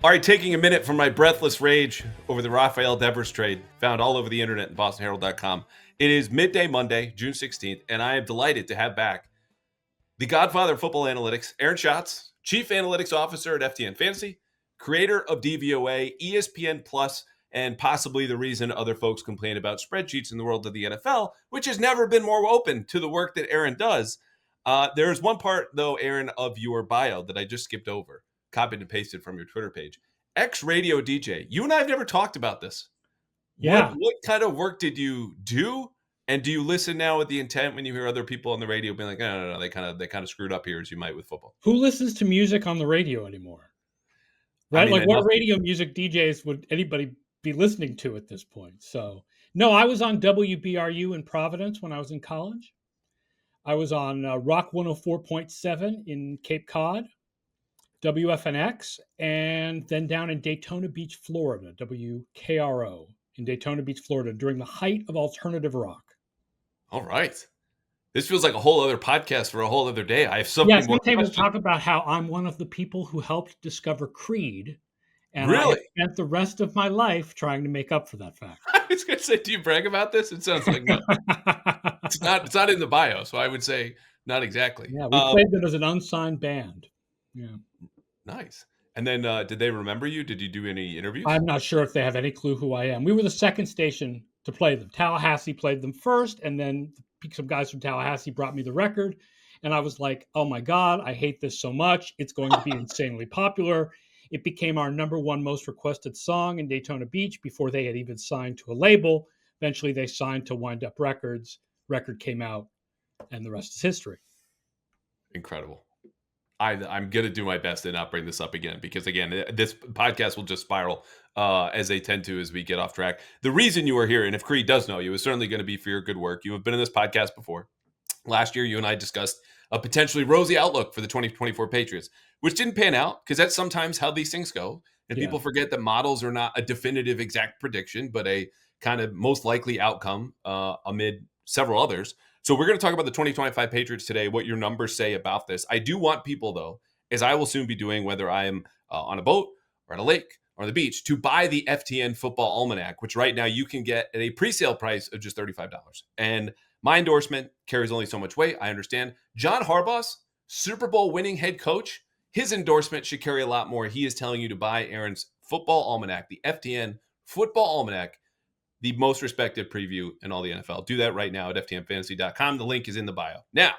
All right, taking a minute from my breathless rage over the Rafael Devers trade, found all over the internet and bostonherald.com. It is midday Monday, June 16th, and I am delighted to have back the godfather of football analytics, Aaron Schatz, Chief Analytics Officer at FTN Fantasy, creator of DVOA, ESPN Plus, and possibly the reason other folks complain about spreadsheets in the world of the NFL, which has never been more open to the work that Aaron does. There's one part, though, Aaron, of your bio that I just skipped over, copied and pasted from your Twitter page. Ex-radio DJ. You and I have never talked about this. Yeah. What kind of work did you do? And do you listen now with the intent when you hear other people on the radio being like, no, they kind of screwed up here as you might with football? Who listens to music on the radio anymore? Right? I mean, like what radio music DJs would anybody be listening to at this point? So, no, I was on WBRU in Providence when I was in college. I was on Rock 104.7 in Cape Cod, WFNX, and then down in Daytona Beach, Florida, WKRO in Daytona Beach, Florida, during the height of alternative rock. All right. This feels like a whole other podcast for a whole other day. I have so many more questions. We'll talk about how I'm one of the people who helped discover Creed. And really? I spent the rest of my life trying to make up for that fact. I was going to say, do you brag about this? It sounds like no. It's not in the bio, so I would say not exactly. Yeah, we played them as an unsigned band. Yeah. Nice. And then did they remember you? Did you do any interviews? I'm not sure if they have any clue who I am. We were the second station to play them. Tallahassee played them first, and then some guys from Tallahassee brought me the record. And I was like, oh my God, I hate this so much. It's going to be insanely popular. It became our number one most requested song in Daytona Beach before they had even signed to a label. Eventually, they signed to Wind Up Records. Record came out, and the rest is history. Incredible. I'm going to do my best to not bring this up again because, again, this podcast will just spiral as they tend to as we get off track. The reason you are here, and if Creed does know you, is certainly going to be for your good work. You have been in this podcast before. Last year, you and I discussed a potentially rosy outlook for the 2024 Patriots, which didn't pan out because that's sometimes how these things go. And people forget that models are not a definitive exact prediction, but a kind of most likely outcome amid several others. So we're going to talk about the 2025 Patriots today, what your numbers say about this. I do want people, though, as I will soon be doing, whether I am on a boat or on a lake or on the beach, to buy the FTN Football Almanac, which right now you can get at a pre-sale price of just $35. And my endorsement carries only so much weight. I understand. John Harbaugh's Super Bowl winning head coach, his endorsement should carry a lot more. He is telling you to buy Aaron's Football Almanac, the FTN Football Almanac, the most respected preview in all the NFL. Do that right now at ftnfantasy.com. The link is in the bio. Now,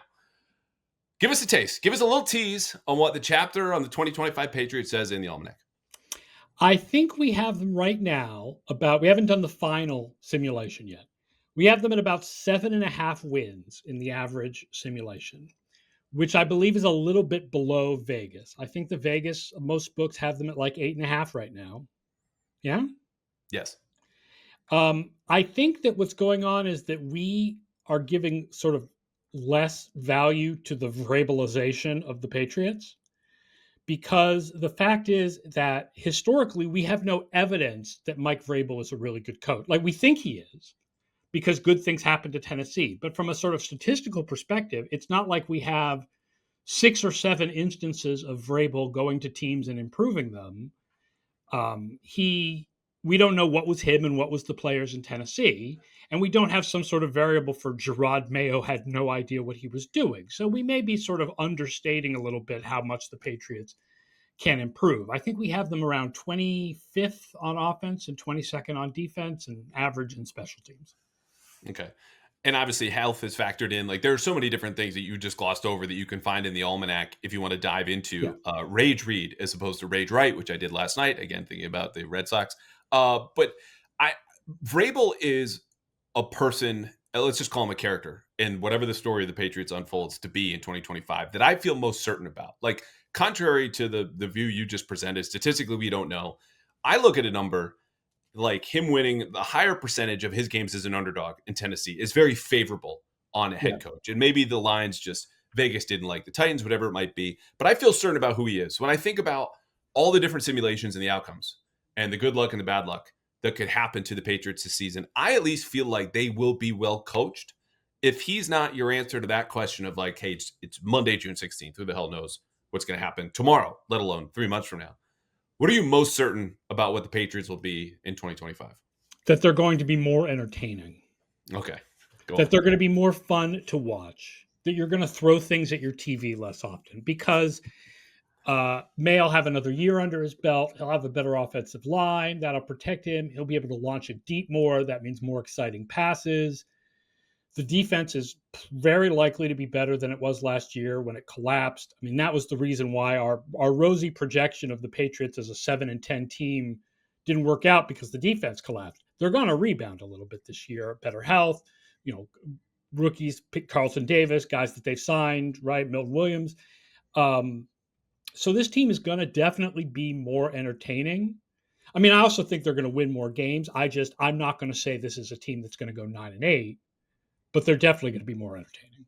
give us a taste. Give us a little tease on what the chapter on the 2025 Patriots says in the Almanac. I think we have them right now we haven't done the final simulation yet. We have them at about 7.5 wins in the average simulation, which I believe is a little bit below Vegas. I think most books have them at like 8.5 right now. Yeah? Yes. I think that what's going on is that we are giving sort of less value to the Vrabelization of the Patriots, because the fact is that historically we have no evidence that Mike Vrabel is a really good coach. Like, we think he is because good things happen to Tennessee. But from a sort of statistical perspective, it's not like we have 6 or 7 instances of Vrabel going to teams and improving them. We don't know what was him and what was the players in Tennessee. And we don't have some sort of variable for Gerard Mayo had no idea what he was doing. So we may be sort of understating a little bit how much the Patriots can improve. I think we have them around 25th on offense and 22nd on defense and average in special teams. Okay. And obviously health is factored in. Like, there are so many different things that you just glossed over that you can find in the Almanac if you want to dive into Rage Read as opposed to Rage Write, which I did last night. Again, thinking about the Red Sox. But Vrabel is a person, let's just call him a character in whatever the story of the Patriots unfolds to be in 2025 that I feel most certain about. Like, contrary to the view you just presented, statistically, we don't know. I look at a number like him winning the higher percentage of his games as an underdog in Tennessee is very favorable on a head coach. And maybe the lines just Vegas didn't like the Titans, whatever it might be. But I feel certain about who he is. When I think about all the different simulations and the outcomes and the good luck and the bad luck that could happen to the Patriots this season, I at least feel like they will be well coached. If he's not your answer to that question of like, hey, it's Monday, June 16th, who the hell knows what's going to happen tomorrow, let alone 3 months from now. What are you most certain about what the Patriots will be in 2025? That they're going to be more entertaining, Okay, go that on. they're going to be more fun to watch, that you're going to throw things at your TV less often because Maye will have another year under his belt. He'll have a better offensive line that'll protect him. He'll be able to launch it deep more. That means more exciting passes. The defense is very likely to be better than it was last year when it collapsed. I mean, that was the reason why our rosy projection of the Patriots as a 7-10 team didn't work out, because the defense collapsed. They're going to rebound a little bit this year. Better health, you know, rookies, pick Carlton Davis, guys that they've signed, right? Milton Williams. Um, so this team is going to definitely be more entertaining. I mean, I also think they're going to win more games. I'm not going to say this is a team that's going to go 9-8, but they're definitely going to be more entertaining.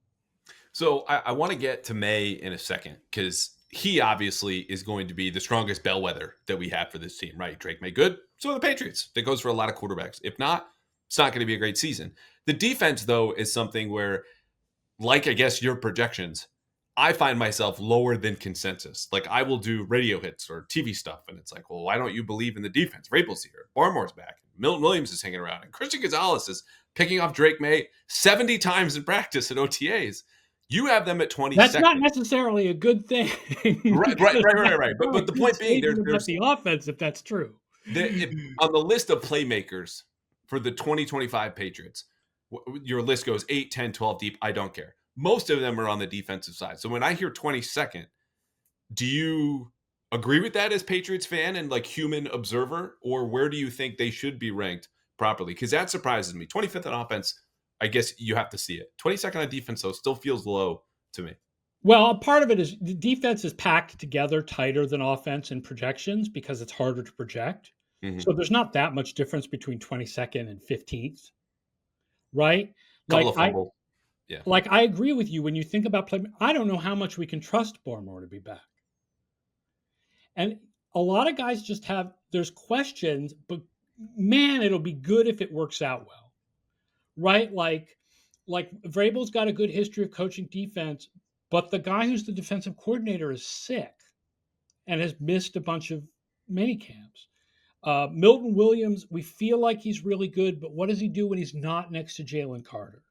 So I want to get to Maye in a second because he obviously is going to be the strongest bellwether that we have for this team, right? Drake Maye good, so are the Patriots. That goes for a lot of quarterbacks. If not, it's not going to be a great season. The defense, though, is something where, like I guess your projections, I find myself lower than consensus. Like I will do radio hits or TV stuff, and it's like, well, why don't you believe in the defense? Vrabel's here, Barmore's back, Milton Williams is hanging around, and Christian Gonzalez is picking off Drake Maye 70 times in practice at OTAs. You have them at That's not 22nd. necessarily a good thing. Right, right, Because right, right, that's right. not a But the good point being, statement about there's the offense if that's true. on the list of playmakers for the 2025 Patriots, your list goes 8, 10, 12 deep. I don't care. Most of them are on the defensive side. So when I hear 22nd, do you agree with that as Patriots fan and like human observer, or where do you think they should be ranked properly? Because that surprises me. 25th on offense, I guess you have to see it. 22nd on defense, though, still feels low to me. Well, part of it is the defense is packed together tighter than offense in projections because it's harder to project. Mm-hmm. So there's not that much difference between 22nd and 15th, right? Couple Like of I fumble. Yeah. like I agree with you when you think about play. I don't know how much we can trust Barmore to be back. And a lot of guys just have there's questions, but man, it'll be good if it works out well, right? Like Vrabel's got a good history of coaching defense, but the guy who's the defensive coordinator is sick and has missed a bunch of mini camps. Milton Williams, we feel like he's really good, but what does he do when he's not next to Jalen Carter?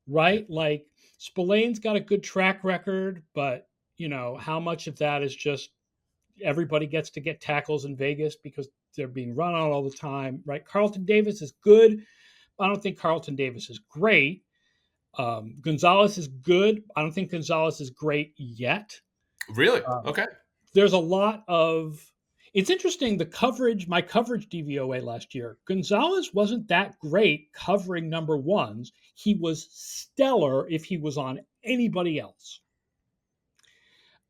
Yeah. Right? Like Spillane's got a good track record, but how much of that is just everybody gets to get tackles in Vegas because they're being run on all the time, right? Carlton Davis is good. I don't think Carlton Davis is great. Gonzalez is good. I don't think Gonzalez is great yet. Really? Um, Okay. there's a lot of. It's interesting. My coverage DVOA last year, Gonzalez wasn't that great covering number ones. He was stellar if he was on anybody else.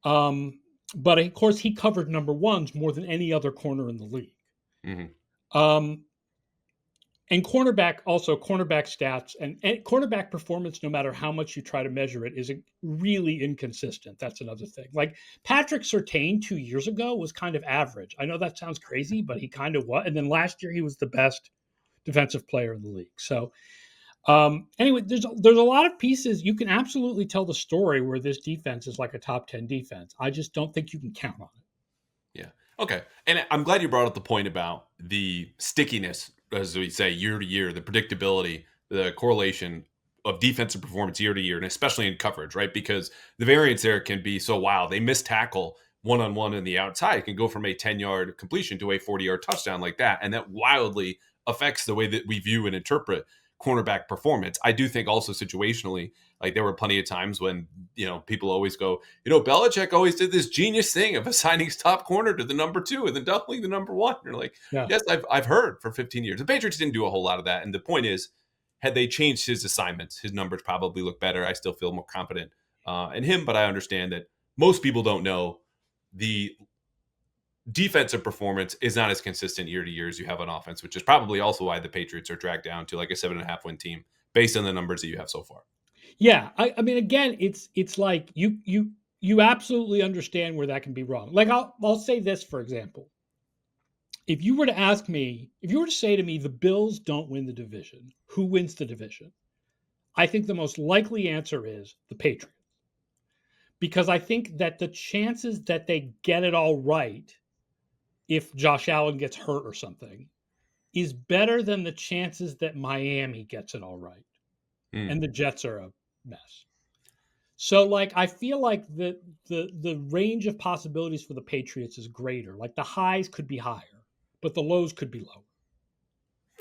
Um, but of course, he covered number ones more than any other corner in the league. Mm-hmm. Um, and cornerback stats and cornerback performance, no matter how much you try to measure it, is really inconsistent. That's another thing. Like Patrick Surtain 2 years ago was kind of average. I know that sounds crazy, but he kind of was. And then last year he was the best defensive player in the league. So anyway, there's a lot of pieces. You can absolutely tell the story where this defense is like a top 10 defense. I just don't think you can count on it. Yeah. Okay. And I'm glad you brought up the point about the stickiness, as we say, year to year, the predictability, the correlation of defensive performance year to year, and especially in coverage, right? Because the variance there can be so wild. They miss tackle one on one in the outside. It can go from a 10-yard completion to a 40-yard touchdown like that. And that wildly affects the way that we view and interpret cornerback performance. I do think also situationally, like there were plenty of times when, people always go, Belichick always did this genius thing of assigning his top corner to the number 2 and then doubling the number 1. You're like, Yeah. yes, I've heard for 15 years. The Patriots didn't do a whole lot of that. And the point is, had they changed his assignments, his numbers probably look better. I still feel more confident in him, but I understand that most people don't know the defensive performance is not as consistent year to year as you have on offense, which is probably also why the Patriots are dragged down to like a 7.5 win team based on the numbers that you have so far. Yeah, I mean, again, it's like you absolutely understand where that can be wrong. Like I'll say this for example. If you were to say to me, the Bills don't win the division, who wins the division? I think the most likely answer is the Patriots, because I think that the chances that they get it all right if Josh Allen gets hurt or something is better than the chances that Miami gets it all right Mm, and the Jets are a mess. So like I feel like the range of possibilities for the Patriots is greater. Like the highs could be higher, but the lows could be lower.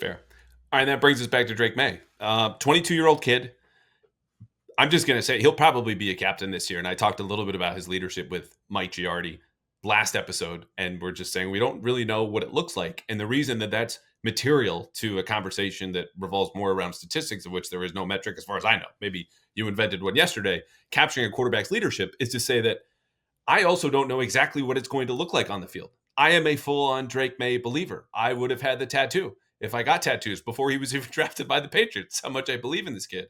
fair. All right, that brings us back to Drake May. 22-year-old kid. I'm just going to say he'll probably be a captain this year. And I talked a little bit about his leadership with Mike Giardi last episode. And we're just saying we don't really know what it looks like. And the reason that that's material to a conversation that revolves more around statistics, of which there is no metric as far as I know. Maybe you invented one yesterday. Capturing a quarterback's leadership is to say that I also don't know exactly what it's going to look like on the field. I am a full-on Drake May believer. I would have had the tattoo if I got tattoos before he was even drafted by the Patriots. How much I believe in this kid.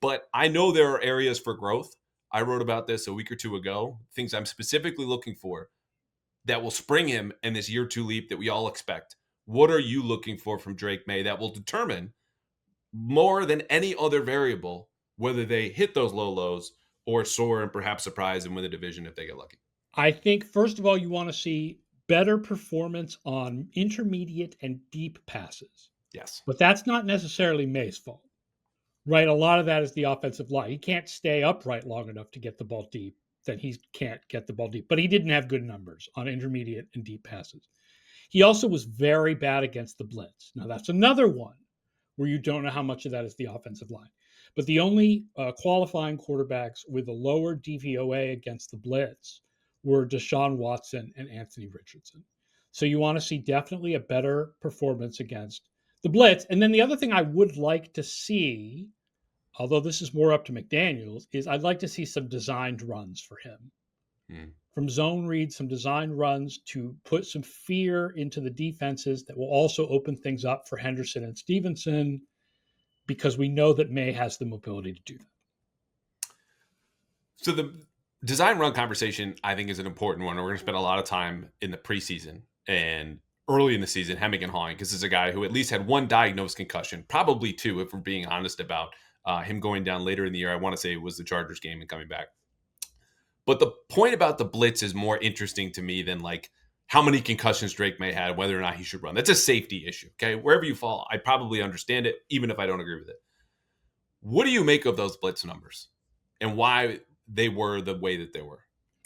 But I know there are areas for growth. I wrote about this a week or two ago. Things I'm specifically looking for that will spring him in this year two leap that we all expect. What are you looking for from Drake May that will determine more than any other variable whether they hit those low lows or soar and perhaps surprise and win the division if they get lucky? I think first of all you want to see better performance on intermediate and deep passes. Yes. But that's not necessarily May's fault. Right? A lot of that is the offensive line. He can't stay upright long enough to get the ball deep. Then he can't get the ball deep. But he didn't have good numbers on intermediate and deep passes. He also was very bad against the blitz. Now, that's another one where you don't know how much of that is the offensive line. But the only qualifying quarterbacks with a lower DVOA against the blitz were Deshaun Watson and Anthony Richardson. So you want to see definitely a better performance against the blitz. And then the other thing I would like to see, although this is more up to McDaniels, is I'd like to see some designed runs for him. Mm. From zone reads, some design runs to put some fear into the defenses that will also open things up for Henderson and Stevenson because we know that May has the mobility to do that. So the design run conversation, I think, is an important one. We're going to spend a lot of time in the preseason and early in the season hemming and hawing because this is a guy who at least had one diagnosed concussion, probably two, if we're being honest about him going down later in the year. I want to say it was the Chargers game and coming back. But the point about the blitz is more interesting to me than like how many concussions Drake May had, whether or not he should run. That's a safety issue. Okay. Wherever you fall, I probably understand it, even if I don't agree with it. What do you make of those blitz numbers and why they were the way that they were?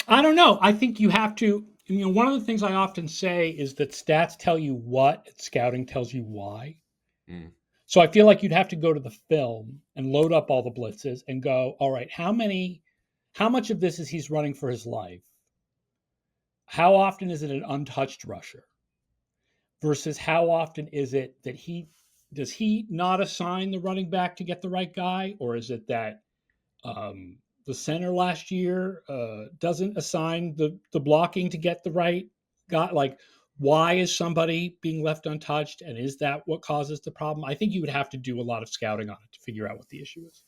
I don't know. I think you have to, one of the things I often say is that stats tell you what, and scouting tells you why. Mm. So I feel like you'd have to go to the film and load up all the blitzes and go, all right, how much of this is he's running for his life? How often is it an untouched rusher? Versus how often is it that does he not assign the running back to get the right guy, or is it that the center last year doesn't assign the blocking to get the right guy? Like, why is somebody being left untouched, and is that what causes the problem? I think you would have to do a lot of scouting on it to figure out what the issue is.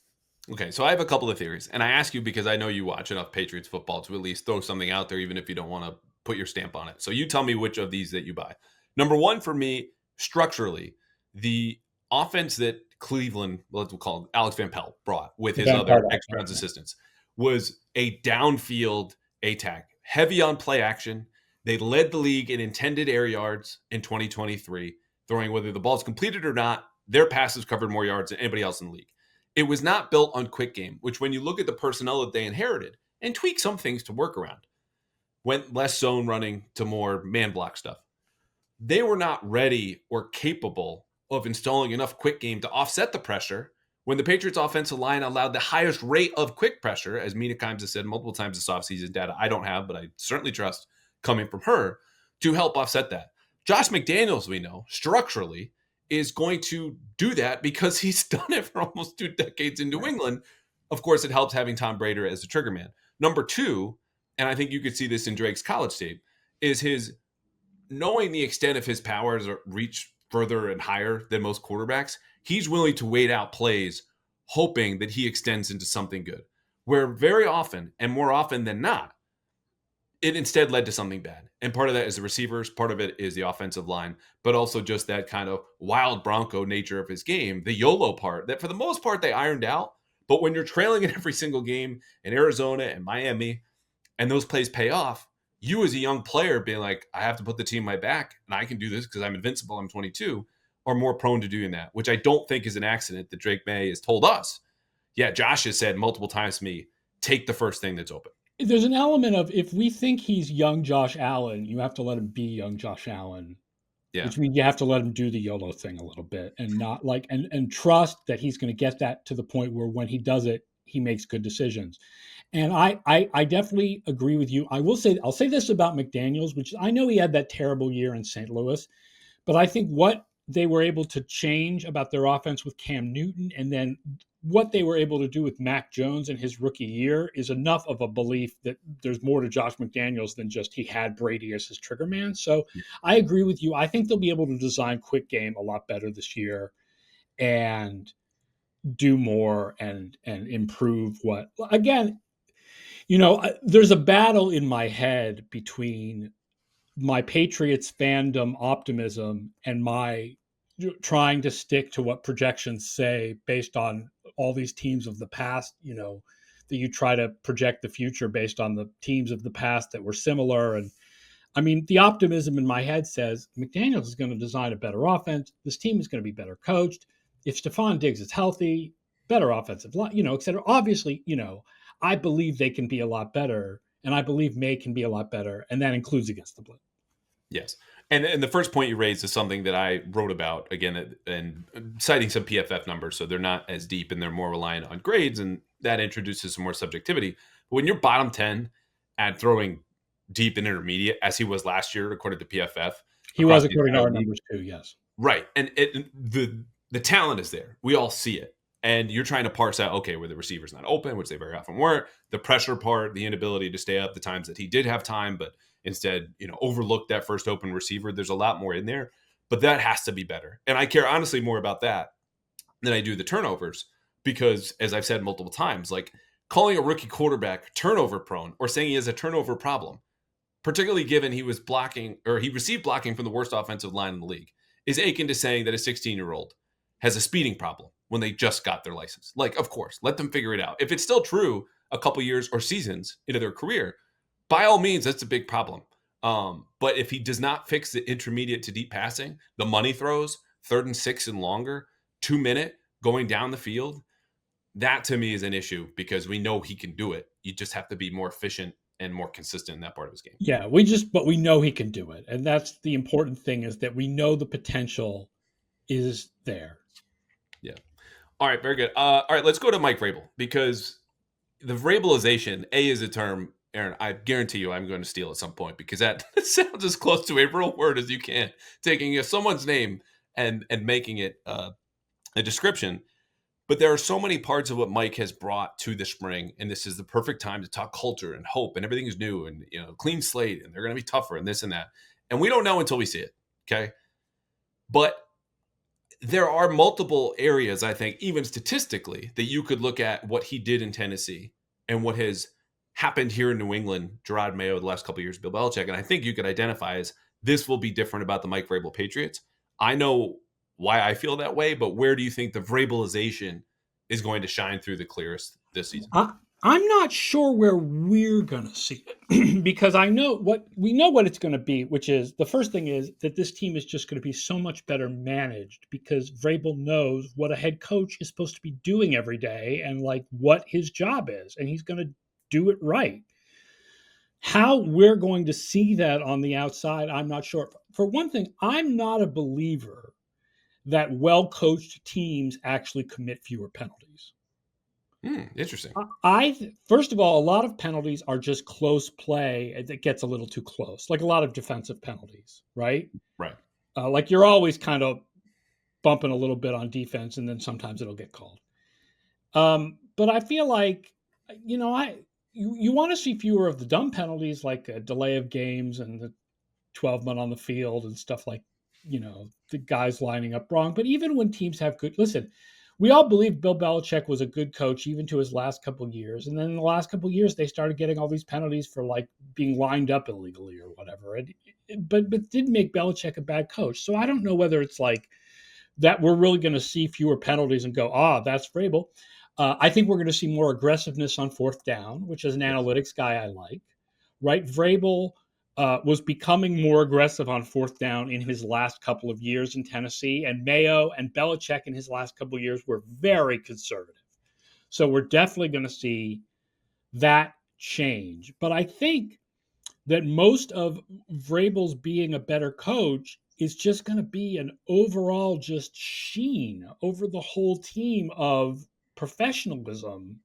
Okay, so I have a couple of theories, and I ask you because I know you watch enough Patriots football to at least throw something out there, even if you don't want to put your stamp on it. So you tell me which of these that you buy. Number one for me, structurally, the offense that Cleveland, let's call it Alex Van Pelt, brought with The his Van other Pelt ex Browns assistants was a downfield attack, heavy on play action. They led the league in intended air yards in 2023, throwing whether the ball's completed or not. Their passes covered more yards than anybody else in the league. It was not built on quick game, which when you look at the personnel that they inherited and tweak some things to work around, went less zone running to more man block stuff. They were not ready or capable of installing enough quick game to offset the pressure when the Patriots offensive line allowed the highest rate of quick pressure, as Mina Kimes has said multiple times this offseason, data I don't have, but I certainly trust coming from her, to help offset that. Josh McDaniels, we know, structurally, is going to do that because he's done it for almost 2 decades in New England. Of course, it helps having Tom Brady as the trigger man. Number two, and I think you could see this in Drake's college tape, is his knowing the extent of his powers reach further and higher than most quarterbacks. He's willing to wait out plays, hoping that he extends into something good. Where very often, and more often than not, it instead led to something bad. And part of that is the receivers, part of it is the offensive line, but also just that kind of wild Bronco nature of his game, the YOLO part that for the most part they ironed out. But when you're trailing in every single game in Arizona and Miami, and those plays pay off, you as a young player being like, I have to put the team on my back and I can do this because I'm invincible, I'm 22, are more prone to doing that, which I don't think is an accident that Drake Maye has told us. Yeah, Josh has said multiple times to me, take the first thing that's open. There's an element of if we think he's young Josh Allen, you have to let him be young Josh Allen, Yeah. which means you have to let him do the YOLO thing a little bit and not like and trust that he's going to get that to the point where when he does it, he makes good decisions. And I definitely agree with you. I'll say this about McDaniels, which I know he had that terrible year in St. Louis, but I think what they were able to change about their offense with Cam Newton and then what they were able to do with Mac Jones in his rookie year is enough of a belief that there's more to Josh McDaniels than just he had Brady as his trigger man. So I agree with you. I think they'll be able to design quick game a lot better this year and do more and improve what again, there's a battle in my head between my Patriots fandom optimism and my trying to stick to what projections say based on all these teams of the past, that you try to project the future based on the teams of the past that were similar. And I mean, the optimism in my head says McDaniels is going to design a better offense. This team is going to be better coached. If Stephon Diggs is healthy, better offensive line, et cetera. Obviously, I believe they can be a lot better, and I believe May can be a lot better, and that includes against the Blitz. Yes. And the first point you raised is something that I wrote about again, and citing some PFF numbers. So they're not as deep and they're more reliant on grades, and that introduces some more subjectivity. But when you're bottom 10 at throwing deep and intermediate, as he was last year, according to PFF, He across was the according to entire our league, numbers too. Yes. right? And the talent is there. We all see it. And you're trying to parse out, okay, were the receivers not open, which they very often weren't, the pressure part, the inability to stay up the times that he did have time, but instead, overlooked that first open receiver. There's a lot more in there, but that has to be better. And I care honestly more about that than I do the turnovers because, as I've said multiple times, like calling a rookie quarterback turnover prone or saying he has a turnover problem, particularly given he was blocking or he received blocking from the worst offensive line in the league, is akin to saying that a 16-year-old has a speeding problem when they just got their license. Like, of course, let them figure it out. If it's still true a couple years or seasons into their career, by all means, that's a big problem. But if he does not fix the intermediate to deep passing, the money throws, 3rd and 6 and longer, 2-minute going down the field, that to me is an issue because we know he can do it. You just have to be more efficient and more consistent in that part of his game. Yeah, but we know he can do it. And that's the important thing is that we know the potential is there. Yeah. All right, very good. All right, let's go to Mike Vrabel because the Vrabelization, is a term, Aaron, I guarantee you I'm going to steal at some point because that sounds as close to a real word as you can. Taking someone's name and making it a description. But there are so many parts of what Mike has brought to the spring, and this is the perfect time to talk culture and hope, and everything is new and clean slate, and they're going to be tougher and this and that. And we don't know until we see it. Okay, but there are multiple areas, I think, even statistically, that you could look at what he did in Tennessee and what has happened here in New England, Gerard Mayo, the last couple of years, Bill Belichick. And I think you could identify as this will be different about the Mike Vrabel Patriots. I know why I feel that way, but where do you think the Vrabelization is going to shine through the clearest this season? I'm not sure where we're going to see it because I know what it's going to be, which is the first thing is that this team is just going to be so much better managed because Vrabel knows what a head coach is supposed to be doing every day and like what his job is, and he's going to do it right. How we're going to see that on the outside, I'm not sure. For one thing, I'm not a believer that well-coached teams actually commit fewer penalties. Interesting. First of all, a lot of penalties are just close play that gets a little too close, like a lot of defensive penalties, right? Right. Like you're always kind of bumping a little bit on defense, and then sometimes it'll get called. But I feel like, you want to see fewer of the dumb penalties, like a delay of games and the 12-man on the field and stuff like, the guys lining up wrong. But even when teams have listen, we all believe Bill Belichick was a good coach even to his last couple of years. And then in the last couple of years, they started getting all these penalties for like being lined up illegally or whatever. But didn't make Belichick a bad coach. So I don't know whether it's like that we're really going to see fewer penalties and go, that's Vrabel. I think we're going to see more aggressiveness on 4th down, which as an Yes. analytics guy, I like. Right? Vrabel was becoming more aggressive on fourth down in his last couple of years in Tennessee, and Mayo and Belichick in his last couple of years were very conservative. So we're definitely going to see that change. But I think that most of Vrabel's being a better coach is just going to be an overall just sheen over the whole team of professionalism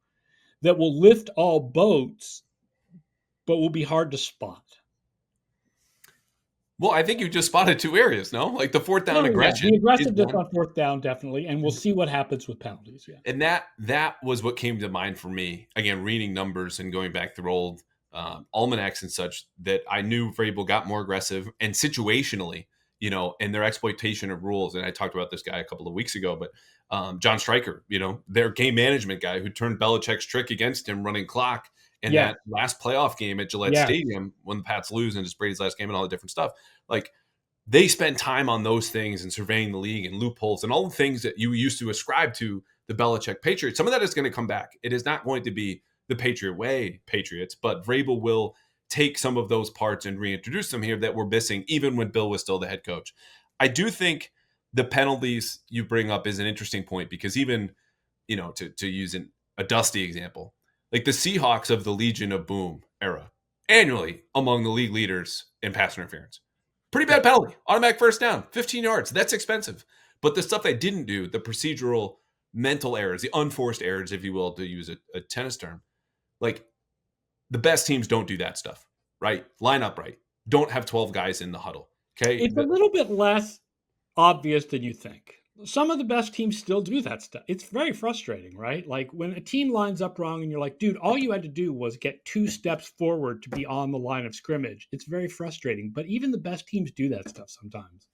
that will lift all boats, but will be hard to spot. Well, I think you just spotted two areas, no? Like the fourth down Oh yeah, the aggression is aggressiveness one. on fourth down definitely, and we'll see what happens with penalties. Yeah, And that was what came to mind for me. Again, reading numbers and going back through old almanacs and such, that I knew Vrabel got more aggressive and situationally, and their exploitation of rules. And I talked about this guy a couple of weeks ago, but John Stryker, their game management guy who turned Belichick's trick against him running clock in yeah, that last playoff game at Gillette yeah. Stadium when the Pats lose and it's Brady's last game and all the different stuff. Like, they spend time on those things and surveying the league and loopholes and all the things that you used to ascribe to the Belichick Patriots. Some of that is going to come back. It is not going to be the Patriot way Patriots, but Vrabel will take some of those parts and reintroduce them here that were missing even when Bill was still the head coach. I do think the penalties you bring up is an interesting point because even, to use a Dusty example, like the Seahawks of the Legion of Boom era, annually among the league leaders in pass interference. Pretty bad penalty. Automatic first down, 15 yards. That's expensive. But the stuff they didn't do, the procedural mental errors, the unforced errors, if you will, to use a tennis term, like the best teams don't do that stuff, right? Line up right. Don't have 12 guys in the huddle. Okay. It's a little bit less obvious than you think. Some of the best teams still do that stuff. It's very frustrating, right? Like when a team lines up wrong and you're like, dude, all you had to do was get 2 steps forward to be on the line of scrimmage. It's very frustrating. But even the best teams do that stuff sometimes.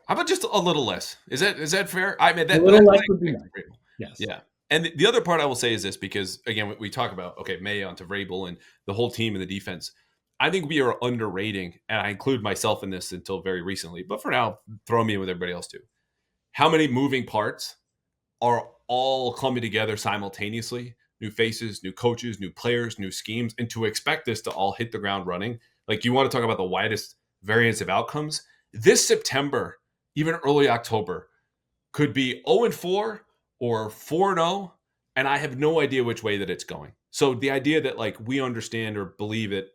How about just a little less? Is that fair? I mean, A that, little that's less what I would be expect nice. from Vrabel. Yes. Yeah. And the other part I will say is this, because again, we talk about, okay, Maye onto Vrabel and the whole team and the defense. I think we are underrating, and I include myself in this until very recently, but for now, throw me in with everybody else too. How many moving parts are all coming together simultaneously? New faces, new coaches, new players, new schemes, and to expect this to all hit the ground running. Like, you want to talk about the widest variance of outcomes? This September, even early October, could be 0-4 or 4-0, and I have no idea which way that it's going. So the idea that like we understand or believe it,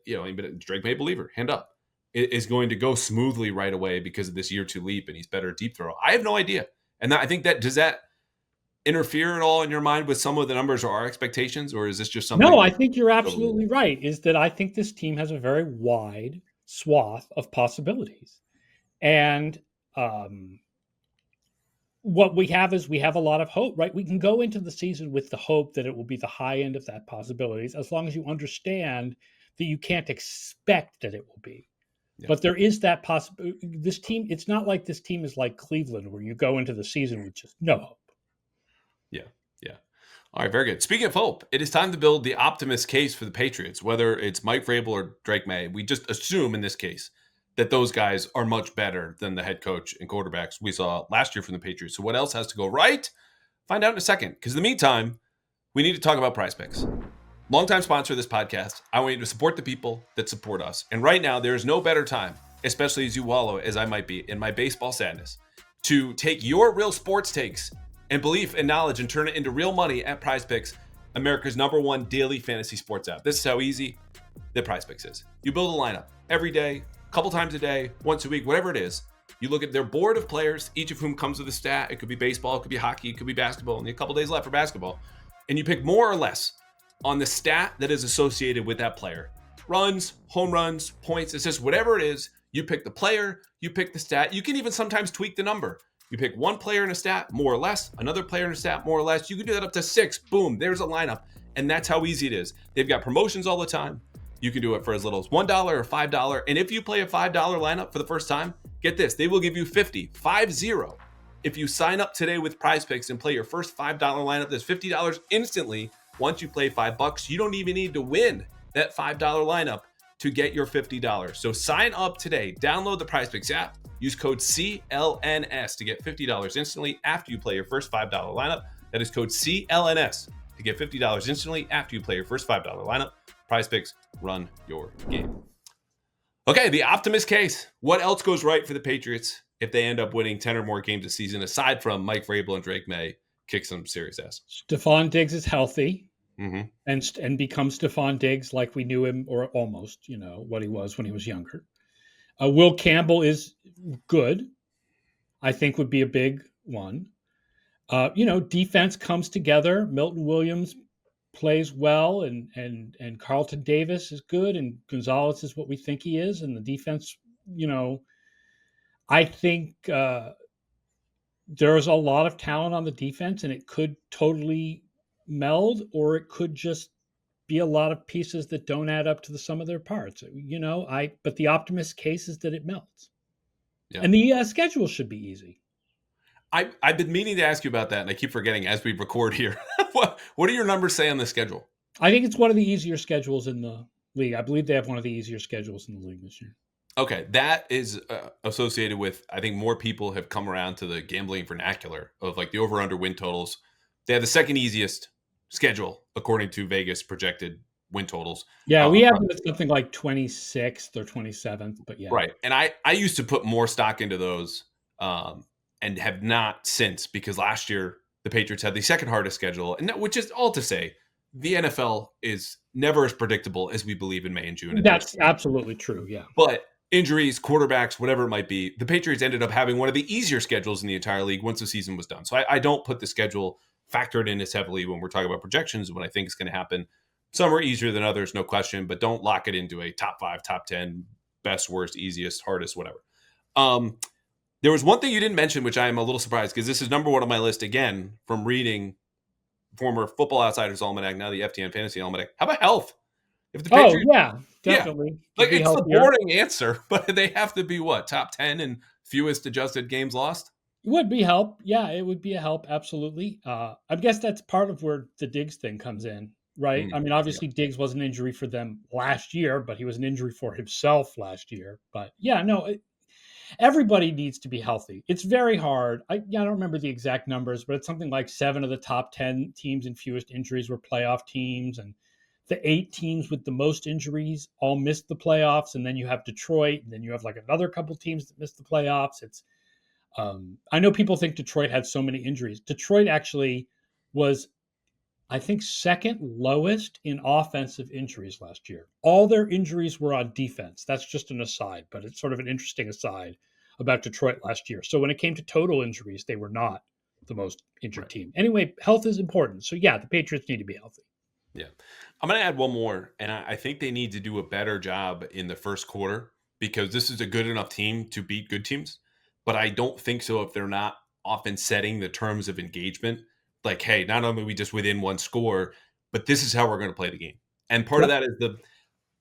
Drake May believer, hand up, is going to go smoothly right away because of this year two leap and he's better at deep throw. I have no idea. And I think that, does that interfere at all in your mind with some of the numbers or our expectations, or is this just something No, I that think you're overlooked? absolutely right. Is that I think this team has a very wide swath of possibilities. And what we have is we have a lot of hope, right? We can go into the season with the hope that it will be the high end of that possibilities, as long as you understand that you can't expect that it will be. Yeah. But there is that possibility. This team, it's not like this team is like Cleveland, where you go into the season with just no hope. Yeah. Yeah. All right, very good. Speaking of hope, it is time to build the optimist case for the Patriots, whether it's Mike Vrabel or Drake May. We just assume in this case that those guys are much better than the head coach and quarterbacks we saw last year from the Patriots. So what else has to go right? Find out in a second. Because in the meantime, we need to talk about Prize Picks. Longtime sponsor of this podcast. I want you to support the people that support us. And right now, there is no better time, especially as you wallow, as I might be, in my baseball sadness, to take your real sports takes and belief and knowledge and turn it into real money at Prize Picks, America's #1 daily fantasy sports app. This is how easy the Prize Picks is. You build a lineup every day, a couple times a day, once a week, whatever it is. You look at their board of players, each of whom comes with a stat. It could be baseball, it could be hockey, it could be basketball, and a couple days left for basketball. And you pick more or less on the stat that is associated with that player. Runs, home runs, points, assists, whatever it is. You pick the player, you pick the stat. You can even sometimes tweak the number. You pick one player in a stat, more or less, another player in a stat, more or less. You can do that up to 6. Boom, there's a lineup. And that's how easy it is. They've got promotions all the time. You can do it for as little as $1 or $5. And if you play a $5 lineup for the first time, get this, they will give you 50. If you sign up today with Prize Picks and play your first $5 lineup, there's $50 instantly. Once you play $5, you don't even need to win that $5 lineup to get your $50. So sign up today. Download the Prize Picks app. Use code CLNS to get $50 instantly after you play your first $5 lineup. That is code CLNS to get $50 instantly after you play your first $5 lineup. Prize Picks, run your game. Okay, the Optimist case. What else goes right for the Patriots if they end up winning 10 or more games a season, aside from Mike Vrabel and Drake Maye kick some serious ass? Stephon Diggs is healthy Mm-hmm. and becomes Stephon Diggs like we knew him, or almost, what he was when he was younger. Will Campbell is good. I think would be a big one. Defense comes together. Milton Williams plays well, and Carlton Davis is good, and Gonzalez is what we think he is, and the defense. You know, I think there's a lot of talent on the defense, and it could totally meld, or it could just be a lot of pieces that don't add up to the sum of their parts. But the optimist case is that it melts, Yeah. and the schedule should be easy. I've been meaning to ask you about that, and I keep forgetting as we record here. What do your numbers say on the schedule? I think it's one of the easier schedules in the league. I believe they have one of the easier schedules in the league this year. Okay, that is associated with, I think more people have come around to the gambling vernacular of like the over under win totals. They have the second easiest schedule according to Vegas projected win totals. Yeah, we Uh, have them at something like 26th or 27th, but yeah. right, and I used to put more stock into those, and have not since, because last year the Patriots had the second hardest schedule, and which is all to say the NFL is never as predictable as we believe in May and June. That's absolutely true. Yeah. But injuries, quarterbacks, whatever it might be, the Patriots ended up having one of the easier schedules in the entire league once the season was done. So I don't put the schedule factored in as heavily when we're talking about projections, when I think it's going to happen. Some are easier than others, no question, but don't lock it into a top 5, top 10, best, worst, easiest, hardest, whatever. Um, there was one thing you didn't mention, which I am a little surprised, because this is number one on my list again from reading former Football Outsiders Almanac, now the FTN Fantasy Almanac. How about health? If the Oh, Patriots, yeah, yeah, definitely. like Could be it's the healthier. boring answer, but they have to be what, top 10 and fewest adjusted games lost? It would be help. Yeah, it would be a help. Absolutely. I guess that's part of where the Diggs thing comes in, right? I mean, Yeah, obviously Diggs was an injury for them last year, but he was an injury for himself last year. But yeah, no, everybody needs to be healthy. It's very hard. I don't remember the exact numbers, but it's something like 7 of the top 10 teams and fewest injuries were playoff teams, and the 8 teams with the most injuries all missed the playoffs. And then you have Detroit, and then you have like another couple teams that missed the playoffs. I know people think Detroit had so many injuries. Detroit actually was, I think, second lowest in offensive injuries last year. All their injuries were on defense. That's just an aside, but it's sort of an interesting aside about Detroit last year. So when it came to total injuries, they were not the most injured right. team. Anyway, health is important. So yeah, the Patriots need to be healthy. Yeah. I'm going to add one more, and I think they need to do a better job in the first quarter, because this is a good enough team to beat good teams. But I don't think so if they're not often setting the terms of engagement. Like, hey, not only are we just within one score, but this is how we're going to play the game. And part of Yep. that is the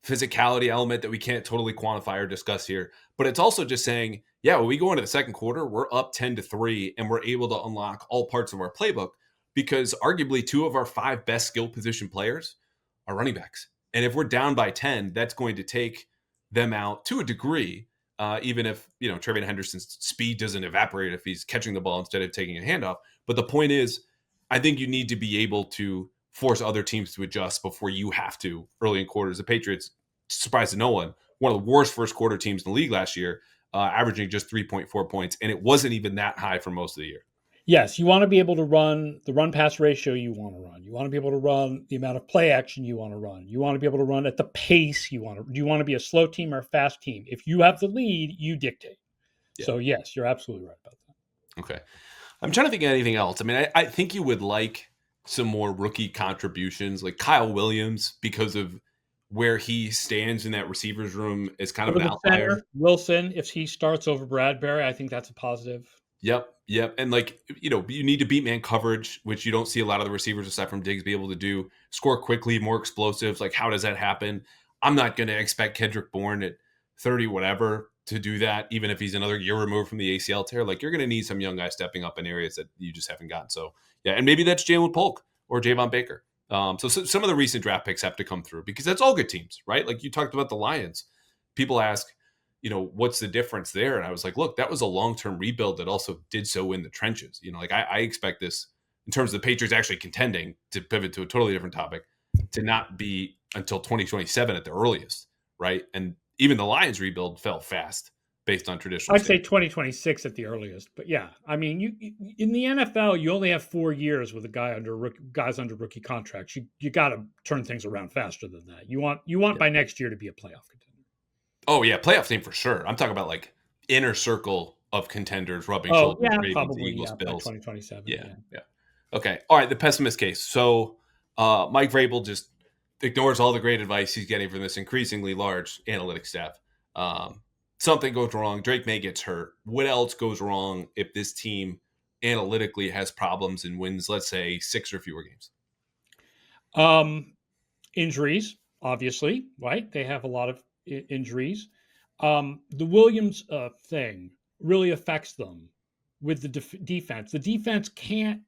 physicality element that we can't totally quantify or discuss here. But it's also just saying, yeah, when we go into the second quarter, we're up 10-3, and we're able to unlock all parts of our playbook, because arguably 2 of our 5 best skill position players are running backs. And if we're down by 10, that's going to take them out to a degree, even if, Trevion Henderson's speed doesn't evaporate if he's catching the ball instead of taking a handoff. But the point is, I think you need to be able to force other teams to adjust before you have to early in quarters. The Patriots, surprise to no one of the worst first quarter teams in the league last year, averaging just 3.4 points. And it wasn't even that high for most of the year. Yes, you want to be able to run the run pass ratio you want to run. You want to be able to run the amount of play action you want to run. You want to be able to run at the pace you want to. Do you want to be a slow team or a fast team? If you have the lead, you dictate. Yeah. So yes, you're absolutely right about that. Okay. I'm trying to think of anything else. I mean, I think you would like some more rookie contributions, like Kyle Williams, because of where he stands in that receivers room, is kind of Over an the outlier. center, Wilson, if he starts over Bradbury, I think that's a positive. Yep. And like, you need to beat man coverage, which you don't see a lot of the receivers aside from Diggs be able to do. Score quickly, more explosives. Like, how does that happen? I'm not going to expect Kendrick Bourne at 30 whatever to do that, even if he's another year removed from the ACL tear. Like, you're going to need some young guys stepping up in areas that you just haven't gotten. So yeah, and maybe that's Jalen Polk or Javon Baker. So some of the recent draft picks have to come through, because that's all good teams, right? Like you talked about the Lions. People ask, what's the difference there? And I was like, look, that was a long-term rebuild that also did so in the trenches. Like I expect this, in terms of the Patriots actually contending, to pivot to a totally different topic, to not be until 2027 at the earliest, right? And even the Lions rebuild fell fast based on traditional I'd say standards. 2026 at the earliest, but yeah, I mean, you in the NFL, you only have 4 years with a guys under rookie contracts. You got to turn things around faster than that. You want Yeah. by next year to be a playoff contender. Oh yeah, playoff team for sure. I'm talking about like inner circle of contenders rubbing Oh shoulders, yeah, Ravens, probably Eagles, yeah by Bills. 2027. Yeah, Yeah. yeah. Okay. All right, the pessimist case. So Mike Vrabel just ignores all the great advice he's getting from this increasingly large analytics staff. Um, Something goes wrong. Drake May gets hurt. What else goes wrong if this team analytically has problems and wins, let's say, 6 or fewer games? Um, Injuries, obviously, right? They have a lot of injuries. The Williams thing really affects them with the defense. The defense can't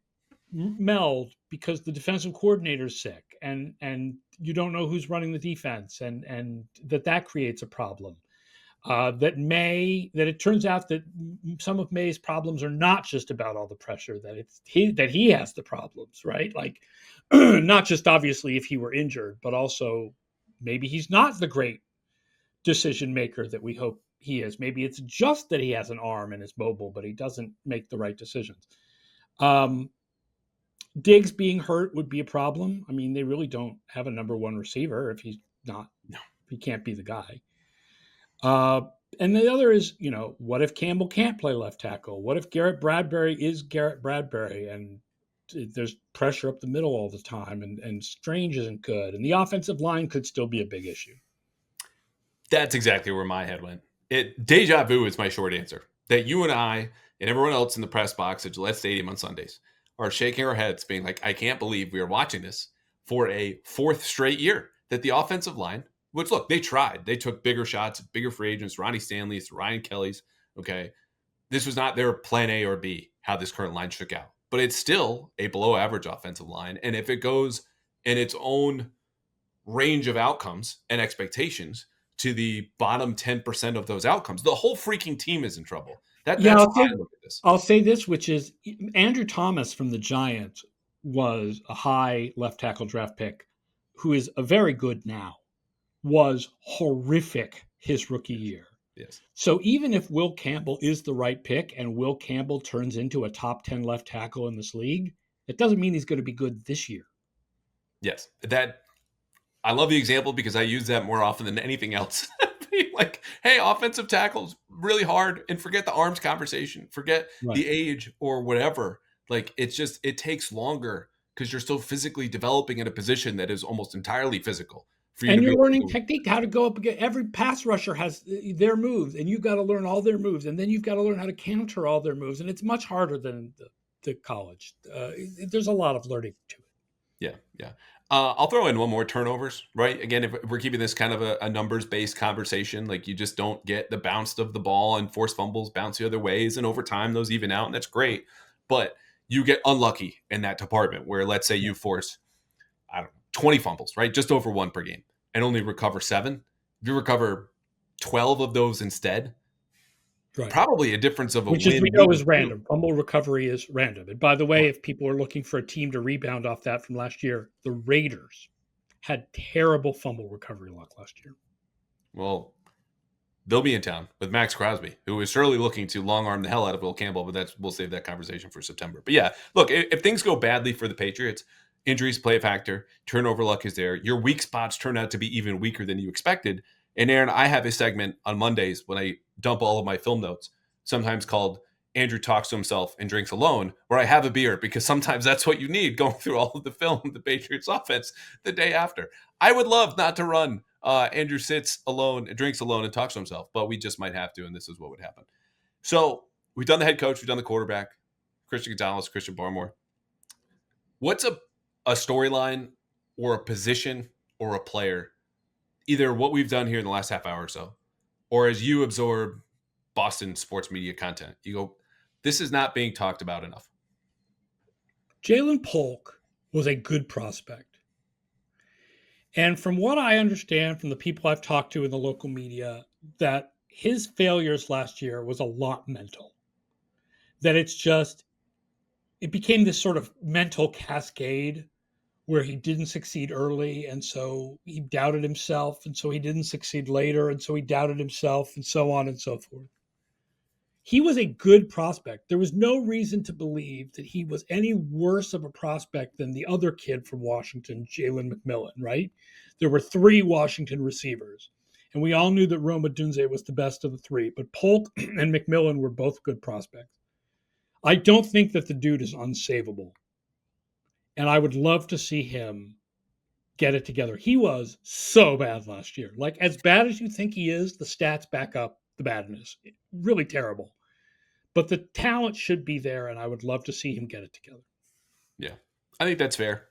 meld because the defensive coordinator is sick, and you don't know who's running the defense, and that creates a problem. That it turns out that some of May's problems are not just about all the pressure, that he has the problems, right? Like not just obviously if he were injured, but also maybe he's not the great decision maker that we hope he is. Maybe it's just that he has an arm and is mobile, but he doesn't make the right decisions. Um, Diggs being hurt would be a problem. I mean, they really don't have a number one receiver if he's not, No. if he can't be the guy. Uh, and the other is, what if Campbell can't play left tackle? What if Garrett Bradbury is Garrett Bradbury and there's pressure up the middle all the time and Strange isn't good and the offensive line could still be a big issue. That's exactly where my head went. Deja vu is my short answer. That you and I and everyone else in the press box at Gillette Stadium on Sundays are shaking our heads, being like, I can't believe we are watching this for a fourth straight year. That the offensive line, which look, they tried. They took bigger shots, bigger free agents, Ronnie Stanley's, Ryan Kelly's. Okay. This was not their plan A or B, how this current line shook out. But it's still a below average offensive line. And if it goes in its own range of outcomes and expectations to the bottom 10% of those outcomes, the whole freaking team is in trouble. Yeah, That's how I look at this. I'll say this, which is Andrew Thomas from the Giants was a high left tackle draft pick who is a very good now, was horrific his rookie year. Yes. So even if Will Campbell is the right pick and Will Campbell turns into a top 10 left tackle in this league, it doesn't mean he's going to be good this year. Yes. That I love the example because I use that more often than anything else. Like, hey, offensive tackles really hard and forget the arms conversation, forget Right. the age or whatever. Like, it takes longer because you're still physically developing in a position that is almost entirely physical for you to And be you're able learning to. technique, how to go up against every pass rusher has their moves, and you've got to learn all their moves, and then you've got to learn how to counter all their moves, and it's much harder than the college. There's a lot of learning to it. Yeah, yeah. I'll throw in one more turnovers, right? Again, if we're keeping this kind of a numbers based conversation, like you just don't get the bounce of the ball and force fumbles bounce the other ways. And over time, those even out, and that's great. But you get unlucky in that department where, let's say, Yeah. you force, I don't know, 20 fumbles, right? Just over one per game and only recover 7. If you recover 12 of those instead, Right. probably a difference of a Which, as we win, know, maybe is 2. random. Fumble recovery is random. And by the way, Right. if people are looking for a team to rebound off that from last year, the Raiders had terrible fumble recovery luck last year. Well, they'll be in town with Max Crosby, who is surely looking to long arm the hell out of Will Campbell, but we'll save that conversation for September. But yeah, look, if things go badly for the Patriots, injuries play a factor, turnover luck is there. Your weak spots turn out to be even weaker than you expected. And Aaron, I have a segment on Mondays when I dump all of my film notes, sometimes called Andrew Talks to Himself and Drinks Alone, where I have a beer because sometimes that's what you need going through all of the film, the Patriots offense the day after. I would love not to run Andrew sits alone, drinks alone, and talks to himself, but we just might have to, and this is what would happen. So we've done the head coach, we've done the quarterback, Christian Gonzalez, Christian Barmore. What's a storyline or a position or a player, either what we've done here in the last half hour or so, or as you absorb Boston sports media content, you go, this is not being talked about enough? Jalen Polk was a good prospect. And from what I understand from the people I've talked to in the local media, that his failures last year was a lot mental. That it became this sort of mental cascade where he didn't succeed early, and so he doubted himself, and so he didn't succeed later, and so he doubted himself, and so on and so forth. He was a good prospect. There was no reason to believe that he was any worse of a prospect than the other kid from Washington, Jalen McMillan, right? There were three Washington receivers, and we all knew that Roma Dunze was the best of the three, but Polk and McMillan were both good prospects. I don't think that the dude is unsavable, and I would love to see him get it together. He was so bad last year. Like, as bad as you think he is, the stats back up the badness. Really terrible. But the talent should be there, and I would love to see him get it together. Yeah, I think that's fair.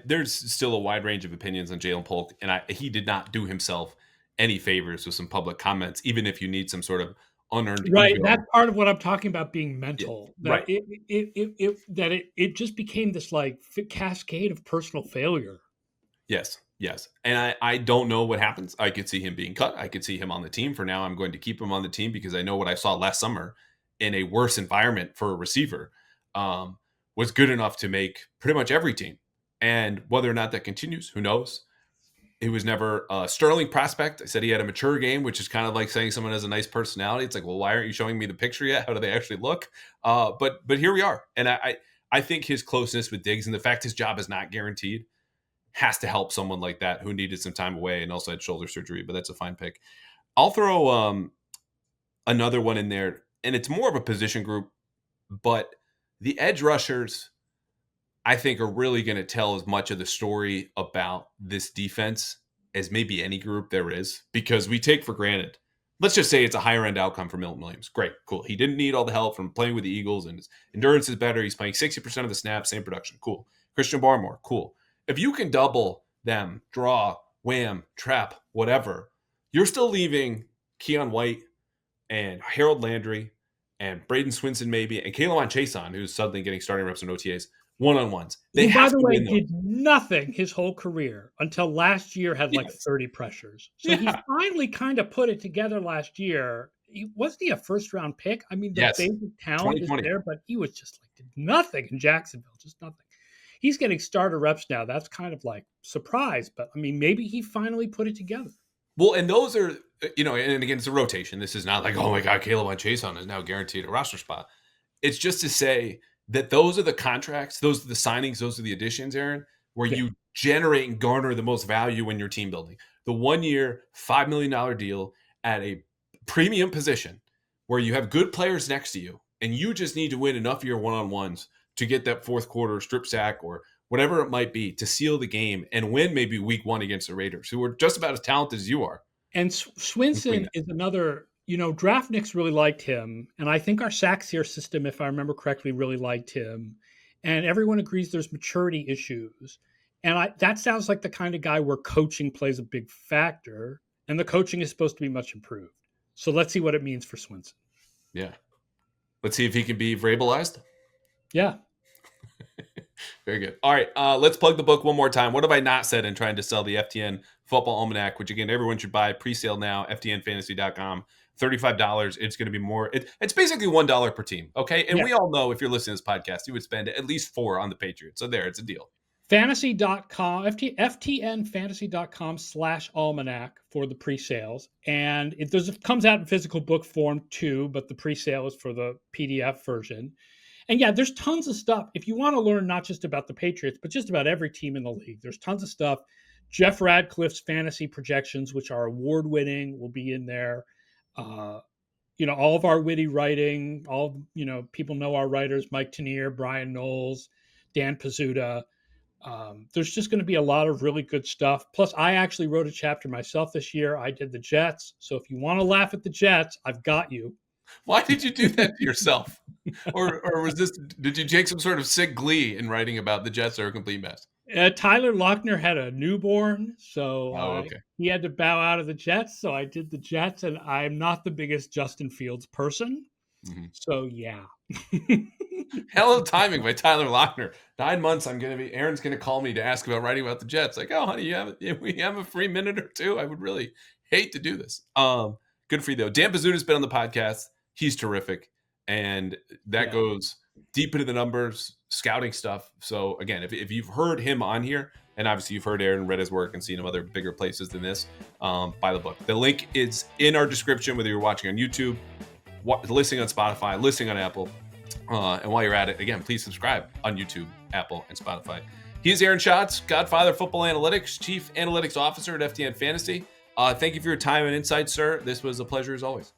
There's still a wide range of opinions on Jalen Polk, and he did not do himself any favors with some public comments, even if you need some sort of unearned Right. That's ego. part of what I'm talking about being Yeah, mental. That right. it just became this like cascade of personal failure. Yes, yes. And I don't know what happens. I could see him being cut. I could see him on the team. For now, I'm going to keep him on the team because I know what I saw last summer in a worse environment for a receiver um, was good enough to make pretty much every team. And whether or not that continues, who knows? He was never a sterling prospect. I said he had a mature game, which is kind of like saying someone has a nice personality. It's like, well, why aren't you showing me the picture yet? How do they actually look? But here we are, and I think his closeness with Diggs and the fact his job is not guaranteed has to help someone like that who needed some time away and also had shoulder surgery. But that's a fine pick. I'll throw another one in there, and it's more of a position group, but the edge rushers I think are really going to tell as much of the story about this defense as maybe any group there is, because we take for granted. Let's just say it's a higher end outcome for Milton Williams. Great, cool. He didn't need all the help from playing with the Eagles, and his endurance is better. He's playing 60% of the snaps, same production. Cool. Christian Barmore, cool. If you can double them, draw, wham, trap, whatever, you're still leaving Keon White and Harold Landry and Braden Swinson maybe, and K'Lavon Chaisson, who's suddenly getting starting reps in OTAs, one-on-ones. They Who, by have the to way, win those. did nothing his whole career until last year had like Yes. 30 pressures. So he Yeah. finally kind of put it together last year. Wasn't he a first round pick? I mean, the Yes. basic talent is 2020. there, but he was just like did nothing in Jacksonville, just nothing. He's getting starter reps now. That's kind of like surprise, but I mean, maybe he finally put it together. Well, and those are, and again, it's a rotation. This is not like, oh my God, K'Lavon Chaisson is now guaranteed a roster spot. It's just to say that those are the contracts, those are the signings, those are the additions, Aaron, where Yeah. you generate and garner the most value when you're team building. The 1 year, $5 million deal at a premium position where you have good players next to you, and you just need to win enough of your one-on-ones to get that fourth quarter strip sack or whatever it might be to seal the game and win maybe week one against the Raiders, who are just about as talented as you are. And Swinson is another, Draftniks really liked him. And I think our Saxier system, if I remember correctly, really liked him. And everyone agrees there's maturity issues. And that sounds like the kind of guy where coaching plays a big factor. And the coaching is supposed to be much improved. So let's see what it means for Swinson. Yeah. Let's see if he can be Vrabelized. Yeah. Very good. All right, let's plug the book one more time. What have I not said in trying to sell the FTN Football Almanac, which again, everyone should buy pre-sale now, ftnfantasy.com, $35. It's going to be more. It's basically $1 per team, okay? And Yeah. we all know if you're listening to this podcast, you would spend at least $4 on the Patriots. So there, it's a deal. Fantasy.com, ftnfantasy.com/almanac for the pre-sales. And it comes out in physical book form too, but the pre-sale is for the PDF version. And yeah, there's tons of stuff. If you want to learn not just about the Patriots, but just about every team in the league, there's tons of stuff. Jeff Radcliffe's fantasy projections, which are award winning, will be in there. All of our witty writing, people know our writers, Mike Tanier, Brian Knowles, Dan Pizzuta. There's just going to be a lot of really good stuff. Plus, I actually wrote a chapter myself this year. I did the Jets. So if you want to laugh at the Jets, I've got you. Why did you do that to yourself? Or did you take some sort of sick glee in writing about the Jets are a complete mess? Tyler Lochner had a newborn, so Oh, okay. he had to bow out of the Jets. So I did the Jets, and I'm not the biggest Justin Fields person. Mm-hmm. So yeah. Hell of timing by Tyler Lochner. 9 months, Aaron's going to call me to ask about writing about the Jets. Like, oh, honey, we have a free minute or two. I would really hate to do this. Good for you, though. Dan Pizzuto's been on the podcast. He's terrific. And that goes deep into the numbers, scouting stuff. So again, if you've heard him on here, and obviously you've heard Aaron, read his work, and seen him other bigger places than this, buy the book. The link is in our description, whether you're watching on YouTube, listening on Spotify, listening on Apple. And while you're at it, again, please subscribe on YouTube, Apple, and Spotify. He's Aaron Schatz, Godfather Football Analytics, Chief Analytics Officer at FTN Fantasy. Thank you for your time and insight, sir. This was a pleasure as always.